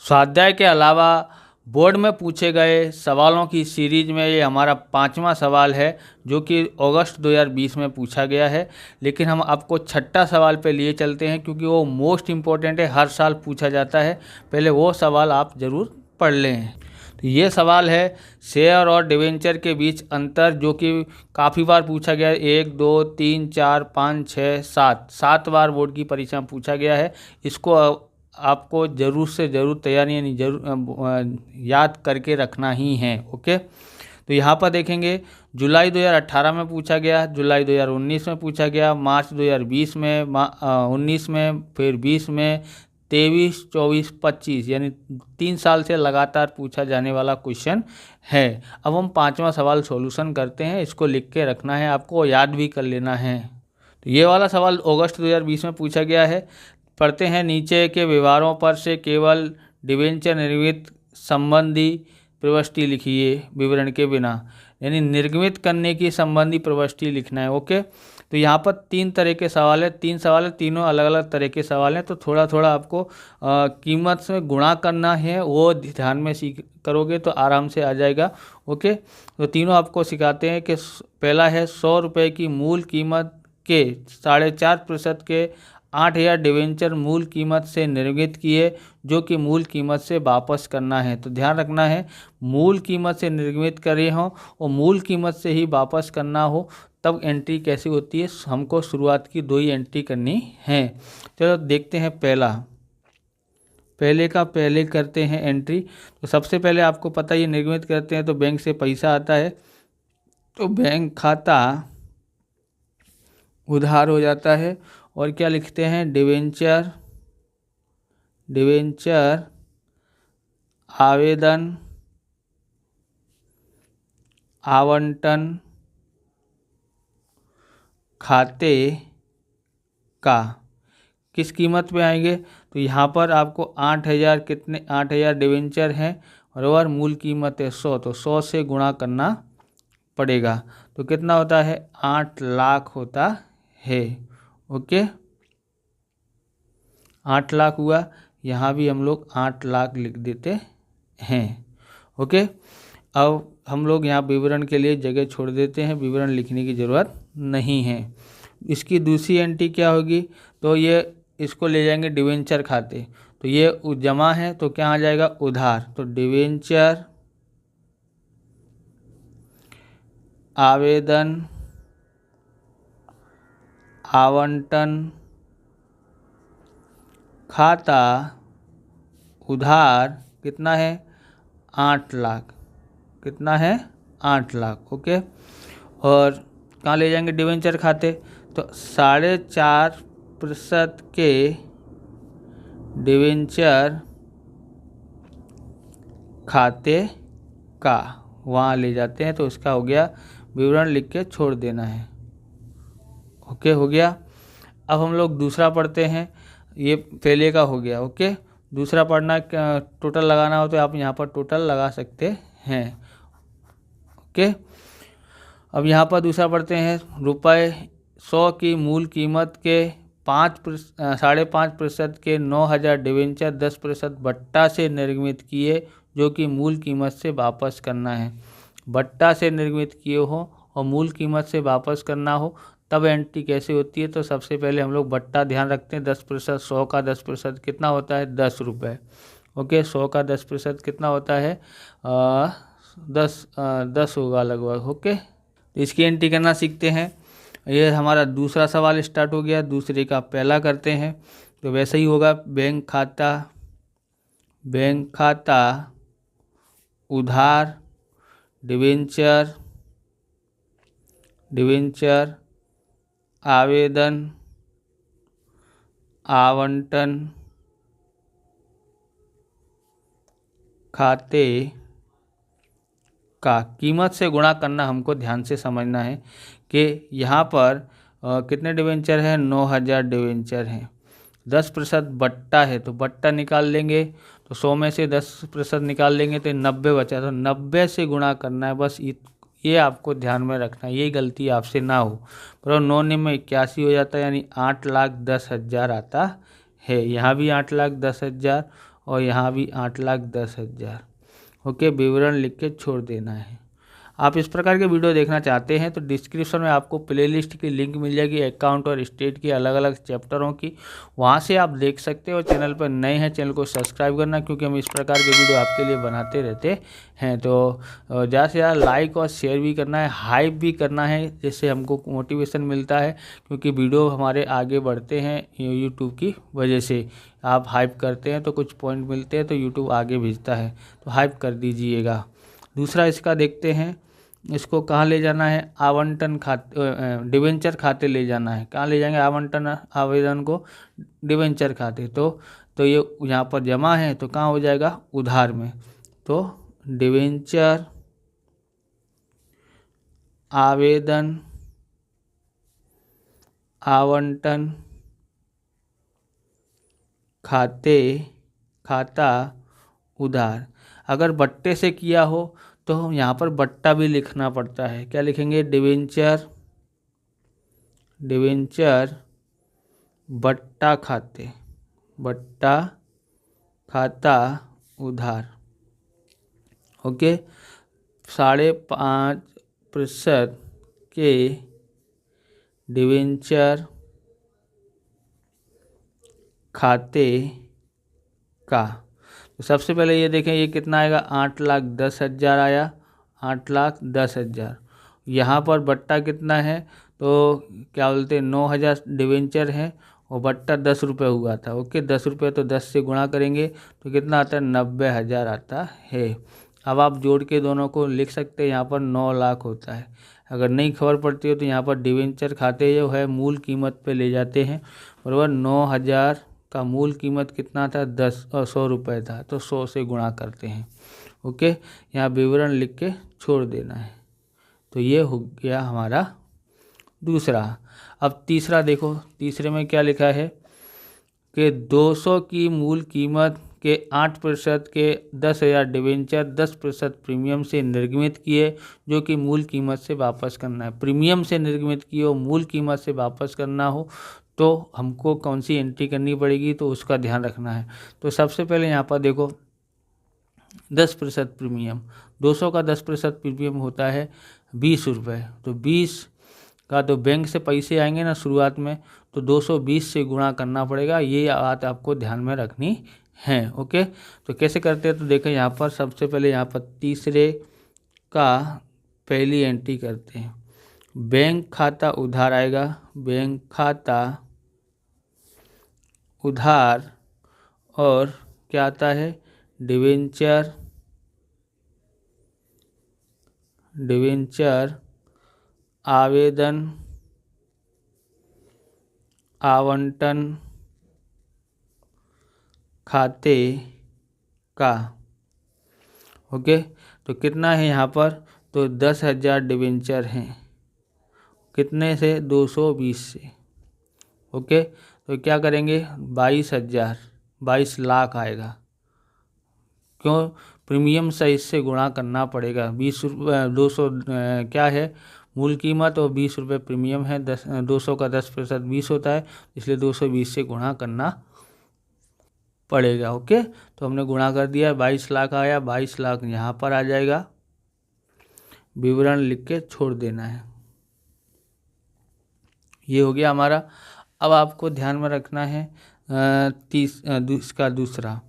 स्वाध्याय के अलावा बोर्ड में पूछे गए सवालों की सीरीज में ये हमारा 5वां सवाल है, जो कि अगस्त 2020 में पूछा गया है। लेकिन हम आपको 6ठा सवाल पे लिए चलते हैं, क्योंकि वो मोस्ट इम्पोर्टेंट है, हर साल पूछा जाता है। पहले वो सवाल आप ज़रूर पढ़ लें। तो ये सवाल है शेयर और डिवेंचर के बीच अंतर, जो कि काफ़ी बार पूछा गया है। 1 2 3 4 5 6 7 बार बोर्ड की परीक्षा में पूछा गया है। इसको आपको ज़रूर से ज़रूर तैयारी यानी याद करके रखना ही है। ओके, तो यहाँ पर देखेंगे जुलाई 2018 में पूछा गया, जुलाई 2019 में पूछा गया, मार्च 2020 में, 19 में, फिर 20 में, 23, 24, 25 यानी 3 साल से लगातार पूछा जाने वाला क्वेश्चन है। अब हम 5वां सवाल सॉल्यूशन करते हैं। इसको लिख के रखना है, आपको याद भी कर लेना है। तो ये वाला सवाल अगस्त 2020 में पूछा गया है। पढ़ते हैं, नीचे के व्यवहारों पर से केवल डिवेंचर निर्मित संबंधी प्रविष्टि लिखिए विवरण के बिना, यानी निर्गमित करने की संबंधी प्रविष्टि लिखना है। ओके, तो यहाँ पर 3 तरह के सवाल है, 3 सवाल है, तीनों अलग अलग तरह के सवाल हैं। तो थोड़ा थोड़ा आपको कीमत से गुणा करना है, वो ध्यान में सीख करोगे तो आराम से आ जाएगा। ओके, तो तीनों आपको सिखाते हैं कि पहला है 100 रुपये की मूल कीमत के 4.5% के 8,000 डिवेंचर मूल कीमत से निर्मित किए, जो कि मूल कीमत से वापस करना है। तो ध्यान रखना है, मूल कीमत से निर्मित करे हों और मूल कीमत से ही वापस करना हो, तब एंट्री कैसी होती है। हमको शुरुआत की 2 ही एंट्री करनी है। चलो देखते हैं, पहले करते हैं एंट्री। तो सबसे पहले आपको पता ये निर्मित करते हैं तो बैंक से पैसा आता है, तो बैंक खाता उधार हो जाता है। और क्या लिखते हैं, डिवेंचर आवेदन आवंटन खाते का किस कीमत पे आएंगे। तो यहाँ पर आपको 8,000 डिवेंचर हैं और मूल कीमत है 100, तो 100 से गुणा करना पड़ेगा। तो कितना होता है, 8 लाख होता है। ओके, 8 लाख हुआ। यहाँ भी हम लोग 8 लाख लिख देते हैं। ओके, अब हम लोग यहाँ विवरण के लिए जगह छोड़ देते हैं, विवरण लिखने की ज़रूरत नहीं है। इसकी दूसरी एंट्री क्या होगी, तो ये इसको ले जाएंगे डिवेंचर खाते। तो ये जमा है, तो क्या आ जाएगा, उधार। तो डिवेंचर आवेदन आवंटन खाता उधार कितना है, 8 लाख। कितना है, 8 लाख। ओके, और कहाँ ले जाएंगे डिवेंचर खाते, तो 4.5% के डिवेंचर खाते का वहाँ ले जाते हैं। तो इसका हो गया, विवरण लिख के छोड़ देना है। ओके, हो गया। अब हम लोग दूसरा पढ़ते हैं। ये पहले का हो गया। ओके, दूसरा पढ़ना, टोटल लगाना हो तो आप यहाँ पर टोटल लगा सकते हैं। ओके, अब यहाँ पर दूसरा पढ़ते हैं। ₹100 की मूल कीमत के 5.5% के 9,000 डिवेंचर 10% बट्टा से निर्मित किए, जो कि मूल कीमत से वापस करना है। बट्टा से निर्मित किए हो और मूल कीमत से वापस करना हो, तब एंट्री कैसे होती है। तो सबसे पहले हम लोग बट्टा ध्यान रखते हैं, 10%, 100 का 10% कितना होता है, 10 रुपये। ओके, 100 का 10% कितना होता है, 10 होगा लगभग। ओके, तो इसकी एंट्री करना सीखते हैं। ये हमारा दूसरा सवाल स्टार्ट हो गया, दूसरे का पहला करते हैं। तो वैसे ही होगा, बैंक खाता उधार डिवेंचर आवेदन आवंटन खाते का कीमत से गुणा करना हमको ध्यान से समझना है कि यहाँ पर कितने डिवेंचर हैं, 9,000 डिवेंचर हैं। 10% बट्टा है, तो बट्टा निकाल लेंगे, तो 100 में से 10% निकाल लेंगे तो 90 बचा। तो 90 से गुणा करना है, बस ये आपको ध्यान में रखना है, ये गलती आपसे ना हो। पर 9 में 81 हो जाता है, यानी 8,10,000 आता है। यहाँ भी 8,10,000 और यहाँ भी 8,10,000। ओके, विवरण लिख के छोड़ देना है। आप इस प्रकार के वीडियो देखना चाहते हैं तो डिस्क्रिप्शन में आपको प्लेलिस्ट की लिंक मिल जाएगी अकाउंट और स्टेट की अलग अलग चैप्टरों की, वहां से आप देख सकते हो। चैनल पर नए हैं, चैनल को सब्सक्राइब करना, क्योंकि हम इस प्रकार के वीडियो आपके लिए बनाते रहते हैं। तो ज़्यादा से ज़्यादा लाइक और शेयर भी करना है, हाइप भी करना है, जिससे हमको मोटिवेशन मिलता है, क्योंकि वीडियो हमारे आगे बढ़ते हैं यूट्यूब की वजह से। आप हाइप करते हैं तो कुछ पॉइंट मिलते हैं तो यूट्यूब आगे भेजता है, तो हाइप कर दीजिएगा। दूसरा इसका देखते हैं, इसको कहाँ ले जाना है, आवंटन खाते, डिवेंचर खाते ले जाना है। कहाँ ले जाएंगे आवंटन आवेदन को, डिवेंचर खाते। तो ये यहाँ पर जमा है तो कहाँ हो जाएगा, उधार में। तो डिवेंचर आवेदन आवंटन खाता उधार। अगर बट्टे से किया हो तो यहाँ पर बट्टा भी लिखना पड़ता है। क्या लिखेंगे, डिवेंचर बट्टा खाता उधार। ओके, 5.5% के डिवेंचर खाते का। तो सबसे पहले ये देखें, ये कितना आएगा, 8,10,000 आया, 8,10,000। यहाँ पर बट्टा कितना है, तो क्या बोलते हैं, 9,000 डिवेंचर है और बट्टा 10 रुपये हुआ था। ओके, 10 रुपये तो 10 से गुणा करेंगे तो कितना आता है, 90,000 आता है। अब आप जोड़ के दोनों को लिख सकते हैं, यहाँ पर 9 लाख होता है। अगर नहीं खबर पड़ती हो तो यहाँ पर डिवेंचर खाते जो है मूल कीमत पे ले जाते हैं, बराबर। 9,000 का मूल कीमत कितना था, 100 रुपये था, तो 100 से गुणा करते हैं। ओके, यहाँ विवरण लिख के छोड़ देना है। तो ये हो गया हमारा दूसरा। अब तीसरा देखो, तीसरे में क्या लिखा है कि 200 की मूल कीमत के 8% के 10,000 डिवेंचर 10% प्रीमियम से निर्गमित किए, जो कि मूल कीमत से वापस करना है। प्रीमियम से निर्गमित किए हो, मूल कीमत से वापस करना हो तो हमको कौन सी एंट्री करनी पड़ेगी, तो उसका ध्यान रखना है। तो सबसे पहले यहाँ पर देखो, 10% प्रीमियम, 200 का 10% प्रीमियम होता है 20 रुपये। तो 20 का तो बैंक से पैसे आएंगे ना शुरुआत में, तो 220 से गुणा करना पड़ेगा। ये बात आपको ध्यान में रखनी है। ओके, तो कैसे करते हैं, तो देखें यहाँ पर सबसे पहले यहाँ पर तीसरे का पहली एंट्री करते हैं। बैंक खाता उधार आएगा, बैंक खाता उधार, और क्या आता है, डिवेंचर आवेदन आवंटन खाते का। ओके, तो कितना है यहाँ पर, तो 10,000 डिवेंचर हैं, कितने से, 220 से। ओके, तो क्या करेंगे, 22 लाख आएगा। क्यों, प्रीमियम से इससे गुणा करना पड़ेगा। 20 रुपये, 200 क्या है मूल कीमत और 20 रुपये प्रीमियम है। 200 का 10% 20 होता है, इसलिए 220 से गुणा करना पड़ेगा। ओके, तो हमने गुणा कर दिया, 22 लाख आया, 22 लाख यहाँ पर आ जाएगा, विवरण लिख के छोड़ देना है। ये हो गया हमारा। अब आपको ध्यान में रखना है इसका दूसरा।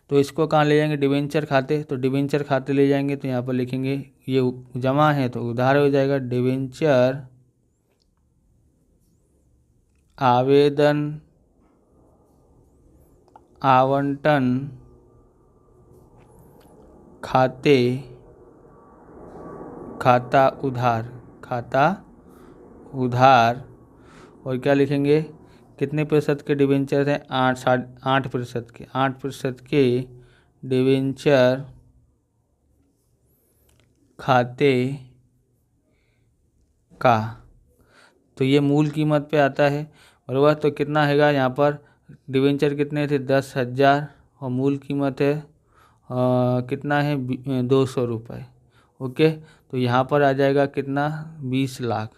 तो इसको कहाँ ले जाएंगे, डिवेंचर खाते। तो डिवेंचर खाते ले जाएंगे तो यहाँ पर लिखेंगे, ये जमा है तो उधार हो जाएगा, डिवेंचर आवेदन आवंटन खाता उधार। और क्या लिखेंगे, कितने प्रतिशत के डिवेंचर हैं, 8% के, 8% के डिवेंचर खाते का। तो ये मूल कीमत पे आता है, बराबर। तो कितना हैगा यहाँ पर, डिवेंचर कितने थे, 10,000, और मूल कीमत है कितना है, 200 रुपये। ओके, तो यहाँ पर आ जाएगा कितना, 20 लाख।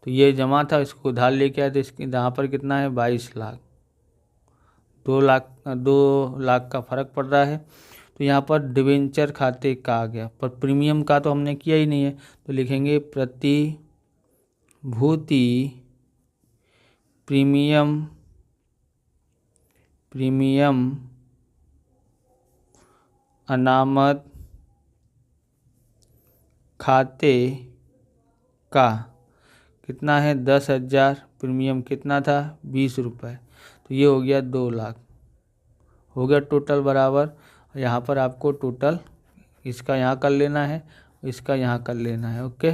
तो ये जमा था, इसको उधार लेके आए तो इसके यहाँ पर कितना है, 22 लाख। 2 लाख का फ़र्क पड़ रहा है। तो यहाँ पर डिबेंचर खाते का आ गया, पर प्रीमियम का तो हमने किया ही नहीं है, तो लिखेंगे प्रतिभूति प्रीमियम अनामत खाते का कितना है 10,000, प्रीमियम कितना था 20 रुपये, तो ये हो गया 2 लाख हो गया टोटल बराबर। यहाँ पर आपको टोटल इसका यहाँ कर लेना है, इसका यहाँ कर लेना है, ओके।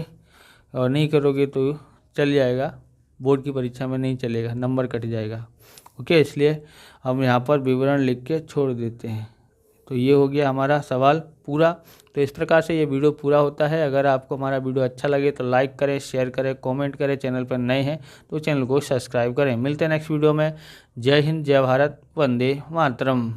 और नहीं करोगे तो चल जाएगा, बोर्ड की परीक्षा में नहीं चलेगा, नंबर कट जाएगा, ओके। इसलिए हम यहाँ पर विवरण लिख के छोड़ देते हैं। तो ये हो गया हमारा सवाल पूरा। तो इस प्रकार से ये वीडियो पूरा होता है। अगर आपको हमारा वीडियो अच्छा लगे तो लाइक करें, शेयर करें, कमेंट करें। चैनल पर नए हैं तो चैनल को सब्सक्राइब करें। मिलते हैं नेक्स्ट वीडियो में। जय हिंद, जय भारत, वंदे मातरम।